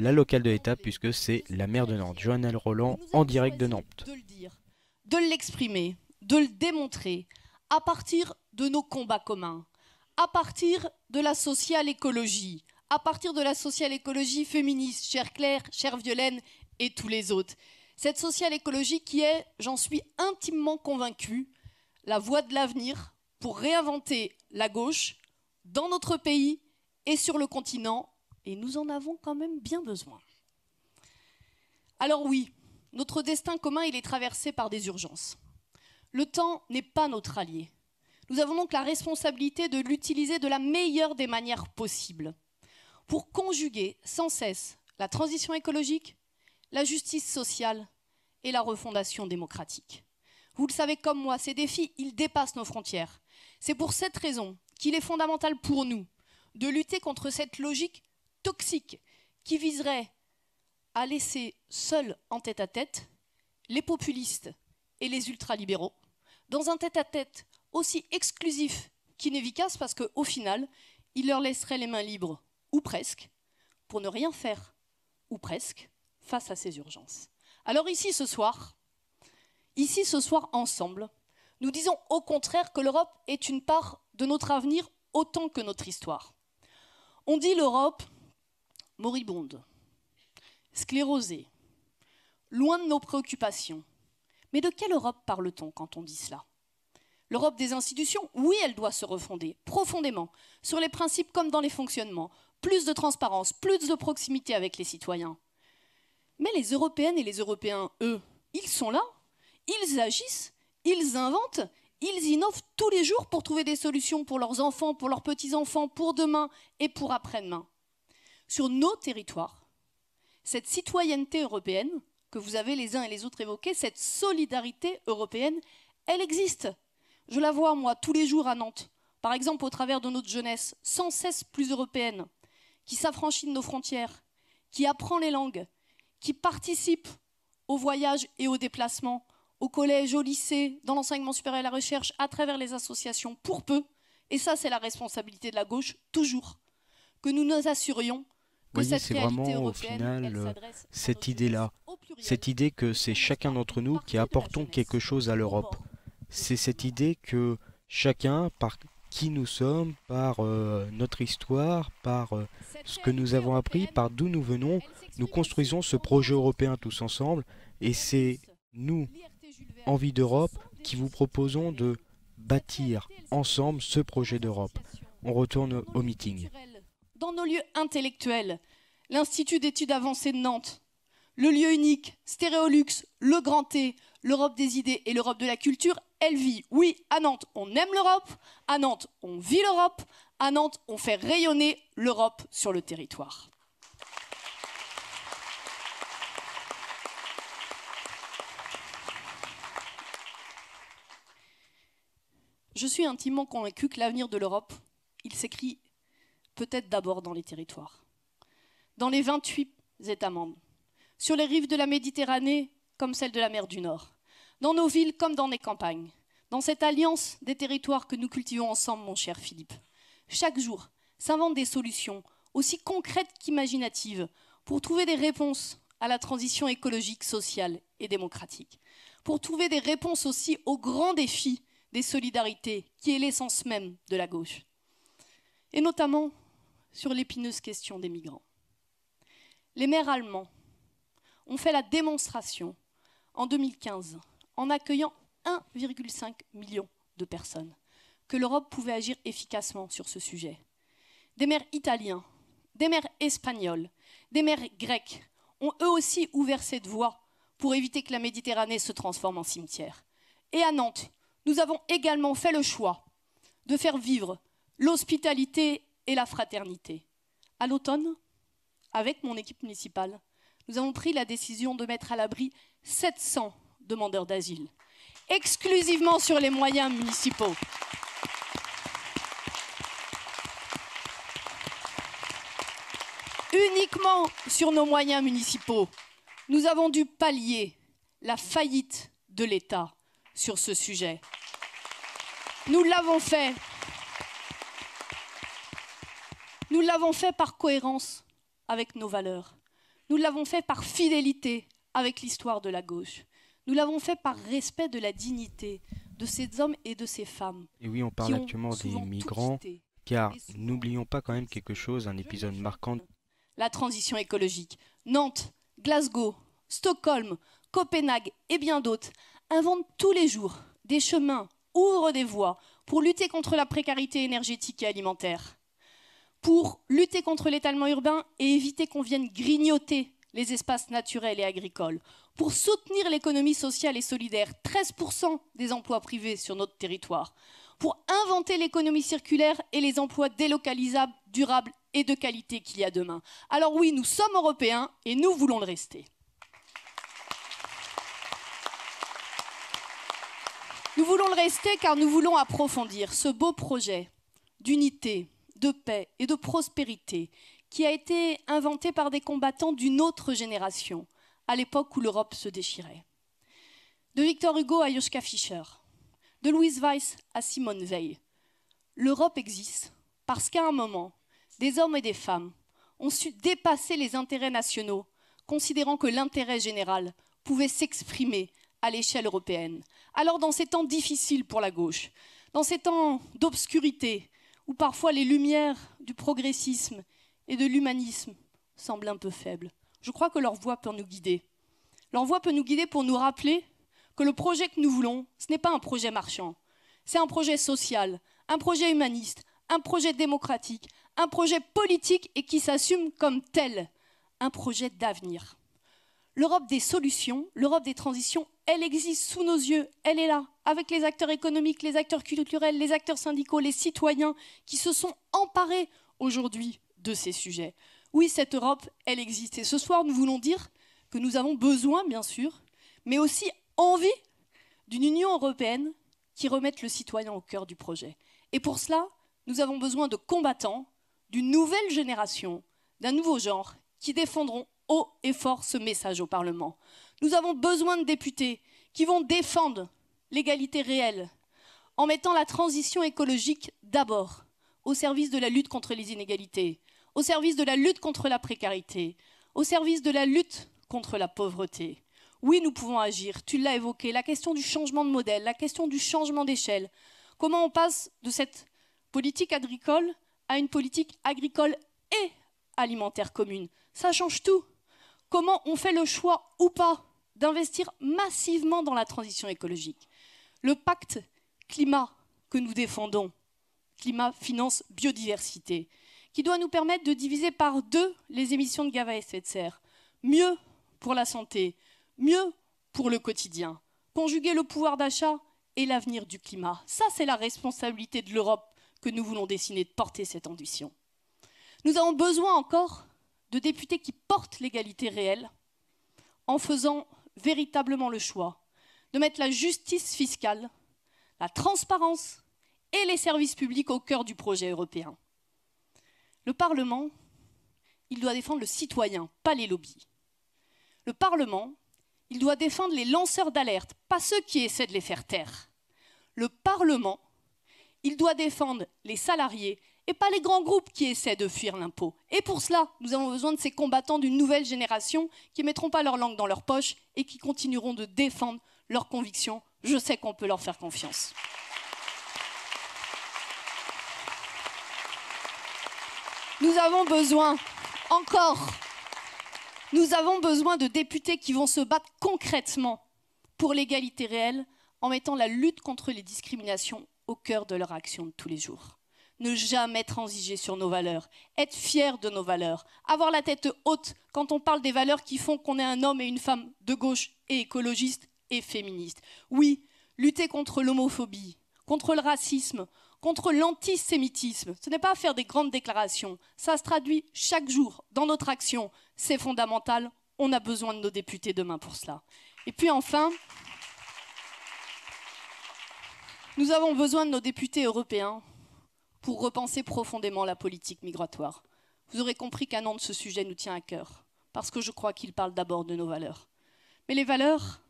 la locale de l'État, puisque c'est la maire de Nantes, Joannelle Roland, en direct de Nantes. De le dire, de l'exprimer, de le démontrer, à partir de nos combats communs, à partir de la sociale écologie, à partir de la sociale écologie féministe, chère Claire, chère Violaine et tous les autres. Cette sociale écologie qui est, j'en suis intimement convaincue, la voie de l'avenir pour réinventer la gauche dans notre pays et sur le continent, et nous en avons quand même bien besoin. Alors oui, notre destin commun, il est traversé par des urgences. Le temps n'est pas notre allié. Nous avons donc la responsabilité de l'utiliser de la meilleure des manières possibles pour conjuguer sans cesse la transition écologique, la justice sociale et la refondation démocratique. Vous le savez comme moi, ces défis, ils dépassent nos frontières. C'est pour cette raison qu'il est fondamental pour nous de lutter contre cette logique toxique qui viserait à laisser seuls en tête-à-tête les populistes et les ultralibéraux dans un tête-à-tête aussi exclusif qu'inefficace parce qu'au final, il leur laisserait les mains libres, ou presque, pour ne rien faire, ou presque, face à ces urgences. Alors ici ce soir, ensemble, nous disons au contraire que l'Europe est une part de notre avenir autant que notre histoire. On dit l'Europe moribonde, sclérosée, loin de nos préoccupations. Mais de quelle Europe parle-t-on quand on dit cela? L'Europe des institutions, oui, elle doit se refonder profondément sur les principes comme dans les fonctionnements. Plus de transparence, plus de proximité avec les citoyens. Mais les Européennes et les Européens, eux, ils sont là, ils agissent, ils inventent, ils innovent tous les jours pour trouver des solutions pour leurs enfants, pour leurs petits-enfants, pour demain et pour après-demain. Sur nos territoires, cette citoyenneté européenne que vous avez les uns et les autres évoquée, cette solidarité européenne, elle existe. Je la vois, moi, tous les jours à Nantes, par exemple au travers de notre jeunesse, sans cesse plus européenne, qui s'affranchit de nos frontières, qui apprend les langues, qui participe aux voyages et aux déplacements, au collège, au lycée, dans l'enseignement supérieur et la recherche, à travers les associations, pour peu, et ça c'est la responsabilité de la gauche, toujours, que nous nous assurions que Vous voyez, cette c'est réalité vraiment au européenne, final elle s'adresse à cette notre jeunesse idée-là, au pluriel, cette idée que c'est chacun d'entre nous qui partie de la apportons jeunesse, quelque chose à au l'Europe. bord de C'est ce cette chemin. idée que chacun, par qui nous sommes, par notre histoire, par Cette ce que nous réalité avons appris, européenne, par d'où nous venons, elle nous s'exprime aussi construisons ce dans projet nos européen entreprises. tous ensemble. Et c'est Airbus, nous, l'IRT Jules Verne, Envie ce d'Europe, sont des qui vous réussites proposons de numériques. Cette bâtir réalité, elle s'exprime ensemble ce dans projet nos d'Europe. associations, On dans retourne nos au lieux meeting. culturels, dans nos lieux intellectuels. L'Institut d'études avancées de Nantes, le lieu unique, Stéréolux, le Grand T, l'Europe des idées et l'Europe de la culture, elle vit. Oui, à Nantes, on aime l'Europe, à Nantes, on vit l'Europe, à Nantes, on fait rayonner l'Europe sur le territoire. Je suis intimement convaincue que l'avenir de l'Europe, il s'écrit peut-être d'abord dans les territoires, dans les 28 États membres, sur les rives de la Méditerranée comme celle de la mer du Nord, dans nos villes comme dans les campagnes, dans cette alliance des territoires que nous cultivons ensemble, mon cher Philippe. Chaque jour s'inventent des solutions aussi concrètes qu'imaginatives pour trouver des réponses à la transition écologique, sociale et démocratique, pour trouver des réponses aussi aux grands défis des solidarités, qui est l'essence même de la gauche, et notamment sur l'épineuse question des migrants. Les maires allemands ont fait la démonstration en 2015, en accueillant 1,5 million de personnes, que l'Europe pouvait agir efficacement sur ce sujet. Des maires italiens, des maires espagnols, des maires grecs ont eux aussi ouvert cette voie pour éviter que la Méditerranée se transforme en cimetière. Et à Nantes, nous avons également fait le choix de faire vivre l'hospitalité et la fraternité. À l'automne, avec mon équipe municipale, nous avons pris la décision de mettre à l'abri 700 demandeurs d'asile, exclusivement sur les moyens municipaux. Uniquement sur nos moyens municipaux, nous avons dû pallier la faillite de l'État sur ce sujet. Nous l'avons fait par cohérence avec nos valeurs. Nous l'avons fait par fidélité avec l'histoire de la gauche. Nous l'avons fait par respect de la dignité de ces hommes et de ces femmes. Et oui, on parle actuellement des migrants, car n'oublions pas quand même quelque chose, un épisode marquant. La transition écologique. Nantes, Glasgow, Stockholm, Copenhague et bien d'autres inventent tous les jours des chemins, ouvrent des voies pour lutter contre la précarité énergétique et alimentaire, pour lutter contre l'étalement urbain et éviter qu'on vienne grignoter les espaces naturels et agricoles, pour soutenir l'économie sociale et solidaire, 13% des emplois privés sur notre territoire, pour inventer l'économie circulaire et les emplois délocalisables, durables et de qualité qu'il y a demain. Alors oui, nous sommes européens et nous voulons le rester. Nous voulons le rester car nous voulons approfondir ce beau projet d'unité, de paix et de prospérité qui a été inventé par des combattants d'une autre génération, à l'époque où l'Europe se déchirait. De Victor Hugo à Joschka Fischer, de Louise Weiss à Simone Veil, l'Europe existe parce qu'à un moment, des hommes et des femmes ont su dépasser les intérêts nationaux, considérant que l'intérêt général pouvait s'exprimer à l'échelle européenne. Alors dans ces temps difficiles pour la gauche, dans ces temps d'obscurité, où parfois les lumières du progressisme et de l'humanisme semblent un peu faibles, je crois que leur voix peut nous guider. Leur voix peut nous guider pour nous rappeler que le projet que nous voulons, ce n'est pas un projet marchand, c'est un projet social, un projet humaniste, un projet démocratique, un projet politique et qui s'assume comme tel, un projet d'avenir. L'Europe des solutions, l'Europe des transitions, elle existe sous nos yeux, elle est là, avec les acteurs économiques, les acteurs culturels, les acteurs syndicaux, les citoyens qui se sont emparés aujourd'hui de ces sujets. Oui, cette Europe, elle existe. Et ce soir, nous voulons dire que nous avons besoin, bien sûr, mais aussi envie d'une Union européenne qui remette le citoyen au cœur du projet. Et pour cela, nous avons besoin de combattants, d'une nouvelle génération, d'un nouveau genre, qui défendront haut et fort ce message au Parlement. Nous avons besoin de députés qui vont défendre l'égalité réelle, en mettant la transition écologique d'abord, au service de la lutte contre les inégalités, au service de la lutte contre la précarité, au service de la lutte contre la pauvreté. Oui, nous pouvons agir, tu l'as évoqué, la question du changement de modèle, la question du changement d'échelle. Comment on passe de cette politique agricole à une politique agricole et alimentaire commune? Ça change tout. Comment on fait le choix ou pas d'investir massivement dans la transition écologique? Le pacte climat que nous défendons, climat, finance, biodiversité, qui doit nous permettre de diviser par 2 les émissions de gaz à effet de serre. Mieux pour la santé, mieux pour le quotidien. Conjuguer le pouvoir d'achat et l'avenir du climat. Ça, c'est la responsabilité de l'Europe que nous voulons dessiner, de porter cette ambition. Nous avons besoin encore de députés qui portent l'égalité réelle en faisant véritablement le choix de mettre la justice fiscale, la transparence et les services publics au cœur du projet européen. Le Parlement, il doit défendre le citoyen, pas les lobbies. Le Parlement, il doit défendre les lanceurs d'alerte, pas ceux qui essaient de les faire taire. Le Parlement, il doit défendre les salariés et pas les grands groupes qui essaient de fuir l'impôt. Et pour cela, nous avons besoin de ces combattants d'une nouvelle génération qui ne mettront pas leur langue dans leur poche et qui continueront de défendre leurs convictions. Je sais qu'on peut leur faire confiance. Nous avons besoin, nous avons besoin de députés qui vont se battre concrètement pour l'égalité réelle en mettant la lutte contre les discriminations au cœur de leur action de tous les jours. Ne jamais transiger sur nos valeurs, être fiers de nos valeurs, avoir la tête haute quand on parle des valeurs qui font qu'on est un homme et une femme de gauche et écologiste et féministe. Oui, lutter contre l'homophobie, contre le racisme, contre l'antisémitisme. Ce n'est pas faire des grandes déclarations, ça se traduit chaque jour dans notre action. C'est fondamental, on a besoin de nos députés demain pour cela. Et puis enfin, nous avons besoin de nos députés européens pour repenser profondément la politique migratoire. Vous aurez compris qu'à Nantes, ce sujet nous tient à cœur, parce que je crois qu'il parle d'abord de nos valeurs. Mais les valeurs,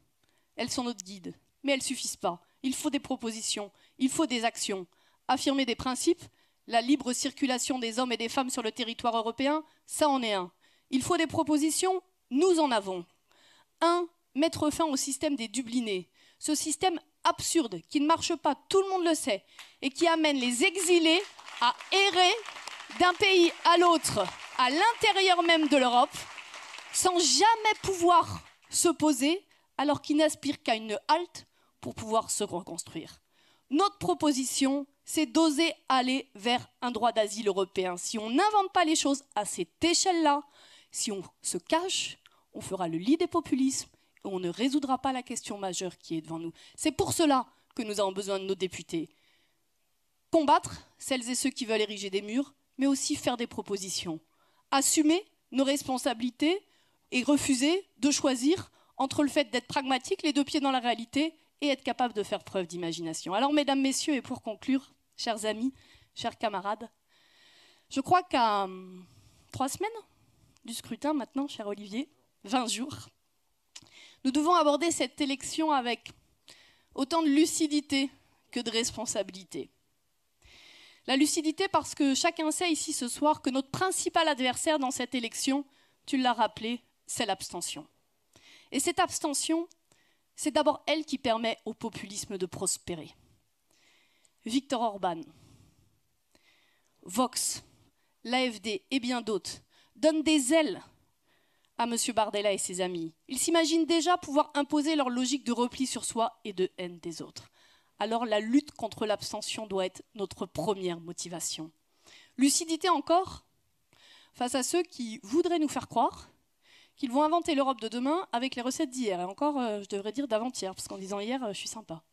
elles sont notre guide, mais elles ne suffisent pas. Il faut des propositions, il faut des actions. Affirmer des principes, la libre circulation des hommes et des femmes sur le territoire européen, ça en est un. Il faut des propositions, nous en avons. 1. Mettre fin au système des Dublinés. Ce système absurde, qui ne marche pas, tout le monde le sait, et qui amène les exilés à errer d'un pays à l'autre, à l'intérieur même de l'Europe, sans jamais pouvoir se poser, alors qu'ils n'aspirent qu'à une halte pour pouvoir se reconstruire. Notre proposition, c'est d'oser aller vers un droit d'asile européen. Si on n'invente pas les choses à cette échelle-là, si on se cache, on fera le lit des populismes et on ne résoudra pas la question majeure qui est devant nous. C'est pour cela que nous avons besoin de nos députés. Combattre celles et ceux qui veulent ériger des murs, mais aussi faire des propositions. Assumer nos responsabilités et refuser de choisir entre le fait d'être pragmatique, les deux pieds dans la réalité, et être capable de faire preuve d'imagination. Alors, mesdames, messieurs, et pour conclure, chers amis, chers camarades, je crois qu'à 3 semaines du scrutin maintenant, cher Olivier, 20 jours, nous devons aborder cette élection avec autant de lucidité que de responsabilité. La lucidité parce que chacun sait ici ce soir que notre principal adversaire dans cette élection, tu l'as rappelé, c'est l'abstention. Et cette abstention, c'est d'abord elle qui permet au populisme de prospérer. Viktor Orban, Vox, l'AfD et bien d'autres donnent des ailes à M. Bardella et ses amis. Ils s'imaginent déjà pouvoir imposer leur logique de repli sur soi et de haine des autres. Alors la lutte contre l'abstention doit être notre première motivation. Lucidité encore face à ceux qui voudraient nous faire croire qu'ils vont inventer l'Europe de demain avec les recettes d'hier. Et encore, je devrais dire d'avant-hier, parce qu'en disant hier, je suis sympa.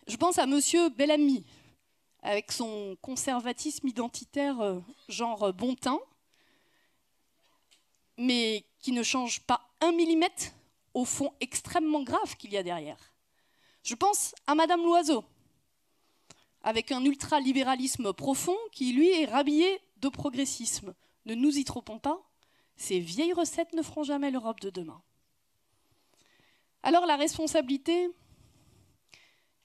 Je pense à M. Bellamy, avec son conservatisme identitaire genre bon teint, mais qui ne change pas 1 millimètre au fond extrêmement grave qu'il y a derrière. Je pense à Madame Loiseau, avec un ultralibéralisme profond qui, lui, est rhabillé de progressisme. Ne nous y trompons pas, ces vieilles recettes ne feront jamais l'Europe de demain. Alors la responsabilité,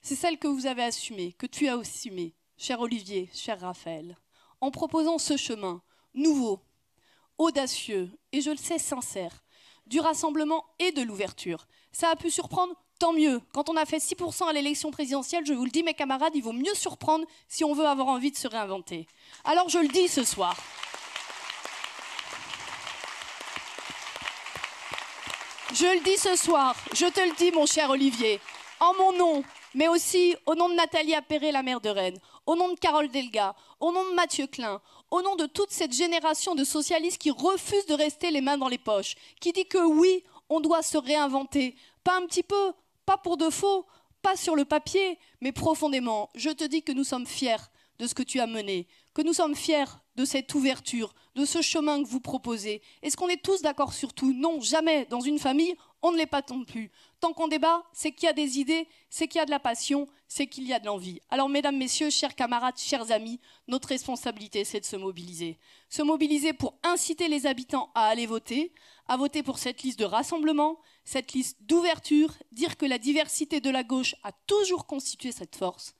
c'est celle que vous avez assumée, que tu as assumée, cher Olivier, cher Raphaël, en proposant ce chemin nouveau, audacieux et je le sais sincère, du rassemblement et de l'ouverture. Ça a pu surprendre, tant mieux. Quand on a fait 6% à l'élection présidentielle, je vous le dis mes camarades, il vaut mieux surprendre si on veut avoir envie de se réinventer. Alors je le dis ce soir. Je le dis ce soir, je te le dis mon cher Olivier, en mon nom, mais aussi au nom de Nathalie Appéré, la maire de Rennes, au nom de Carole Delga, au nom de Mathieu Klein, au nom de toute cette génération de socialistes qui refusent de rester les mains dans les poches, qui dit que oui, on doit se réinventer, pas un petit peu, pas pour de faux, pas sur le papier, mais profondément. Je te dis que nous sommes fiers de ce que tu as mené, que nous sommes fiers de cette ouverture, de ce chemin que vous proposez. Est-ce qu'on est tous d'accord sur tout? Non, jamais. Dans une famille, on ne l'est pas non plus. Tant qu'on débat, c'est qu'il y a des idées, c'est qu'il y a de la passion, c'est qu'il y a de l'envie. Alors, mesdames, messieurs, chers camarades, chers amis, notre responsabilité, c'est de se mobiliser. Se mobiliser pour inciter les habitants à aller voter, à voter pour cette liste de rassemblement, cette liste d'ouverture, dire que la diversité de la gauche a toujours constitué cette force.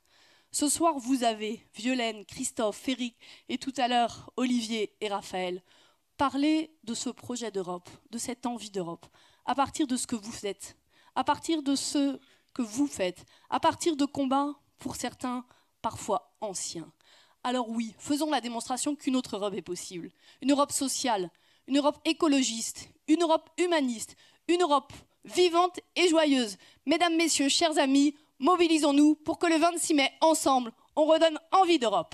Ce soir, vous avez, Violaine, Christophe, Féric et tout à l'heure, Olivier et Raphaël, parlé de ce projet d'Europe, de cette envie d'Europe, à partir de ce que vous êtes, à partir de ce que vous faites, à partir de combats, pour certains, parfois anciens. Alors oui, faisons la démonstration qu'une autre Europe est possible. Une Europe sociale, une Europe écologiste, une Europe humaniste, une Europe vivante et joyeuse. Mesdames, messieurs, chers amis, mobilisons-nous pour que le 26 mai, ensemble, on redonne envie d'Europe.